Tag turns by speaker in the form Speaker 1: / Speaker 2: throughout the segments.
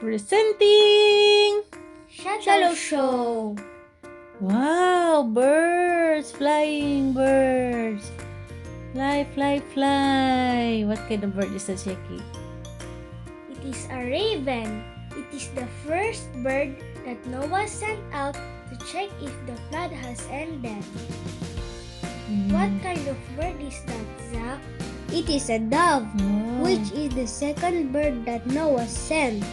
Speaker 1: Presenting
Speaker 2: Shadow Show.
Speaker 1: Wow, birds, flying birds. Fly, fly, fly. What kind of bird is that, Sheki?
Speaker 2: It is a raven. It is the first bird that Noah sent out to check if the flood has ended. What kind of bird is that, Zach? It is a dove,
Speaker 1: Wow.
Speaker 2: which is the second bird that Noah sent.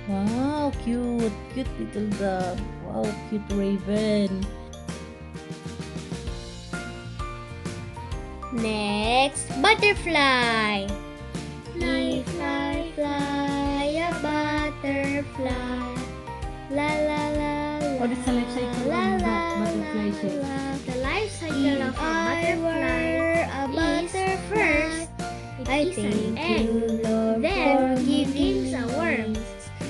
Speaker 1: Wow, cute. Cute little dove. Wow, cute raven.
Speaker 2: Next, butterfly. Fly, fly, fly, a butterfly. La la la la.
Speaker 1: What is the life cycle
Speaker 2: la,
Speaker 1: of
Speaker 2: la,
Speaker 1: butterfly,
Speaker 2: la,
Speaker 1: Sheki?
Speaker 2: la. The life cycle of a butterfly is first, I thank you, Lord, then
Speaker 1: for
Speaker 2: giving a worm.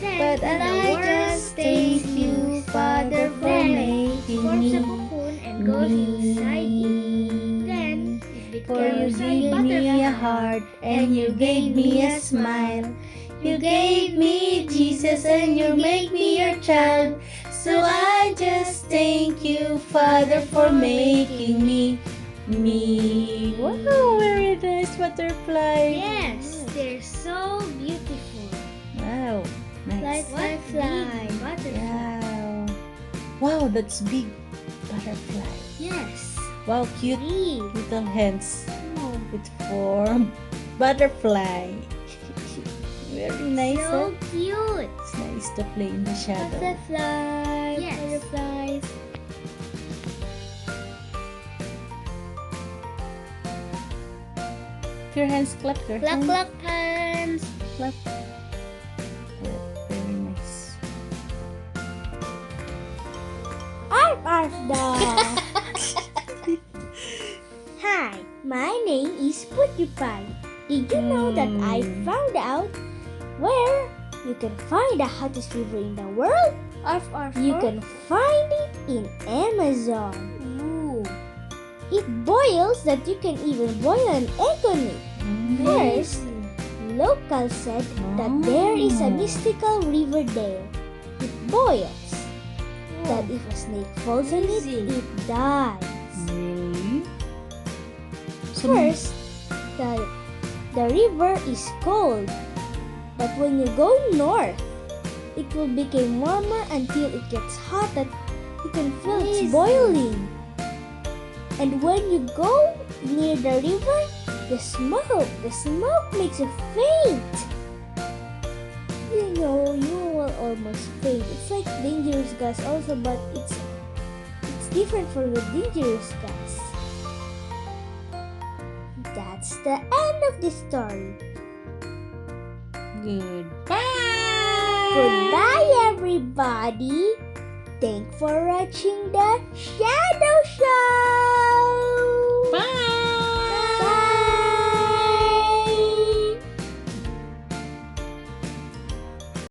Speaker 2: Then
Speaker 1: But
Speaker 2: the
Speaker 1: I
Speaker 2: worm
Speaker 1: just
Speaker 2: stays
Speaker 1: thank you, Father, for
Speaker 2: then
Speaker 1: making
Speaker 2: forms a
Speaker 1: me.
Speaker 2: cocoon and goes inside it. Then it
Speaker 1: For you
Speaker 2: becomes a
Speaker 1: gave me a
Speaker 2: butterfly.
Speaker 1: heart and you gave me a smile. You gave me Jesus and you made me your child. So I just thank you, Father, for making me. Wow, very nice butterfly.
Speaker 2: Yes, they're so beautiful.
Speaker 1: Wow, nice.
Speaker 2: Fly, fly, butterfly.
Speaker 1: Wow. Wow, that's big butterfly.
Speaker 2: Yes.
Speaker 1: Wow, cute
Speaker 2: Big.
Speaker 1: little hands with form butterfly. Very nice.
Speaker 2: So
Speaker 1: Huh?
Speaker 2: cute.
Speaker 1: It's nice to play in the shadow.
Speaker 2: Butterfly.
Speaker 1: Yes.
Speaker 2: Butterflies.
Speaker 1: Your hands, clap your
Speaker 2: Clap,
Speaker 1: hands.
Speaker 2: clap, hands.
Speaker 1: Clap. Very nice.
Speaker 2: Arf, arf, dog. Hi, my name is Putipie. Did you know that I found out where you can find the hottest river in the world?
Speaker 1: Arf, arf,
Speaker 2: You can find it in Amazon.
Speaker 1: Ooh.
Speaker 2: It boils that you can even boil an egg on it. First, locals said that there is a mystical river there. It boils. That if a snake falls in it, it dies.
Speaker 1: Really?
Speaker 2: First, the river is cold. But when you go north, it will become warmer until it gets hot that you can feel it's boiling. And when you go near the river, the smoke makes you faint. You know, you will almost faint. It's like dangerous gas also, but it's different from the dangerous gas. That's the end of the story.
Speaker 1: Goodbye.
Speaker 2: Goodbye, everybody. Thanks for watching the Shadow Show.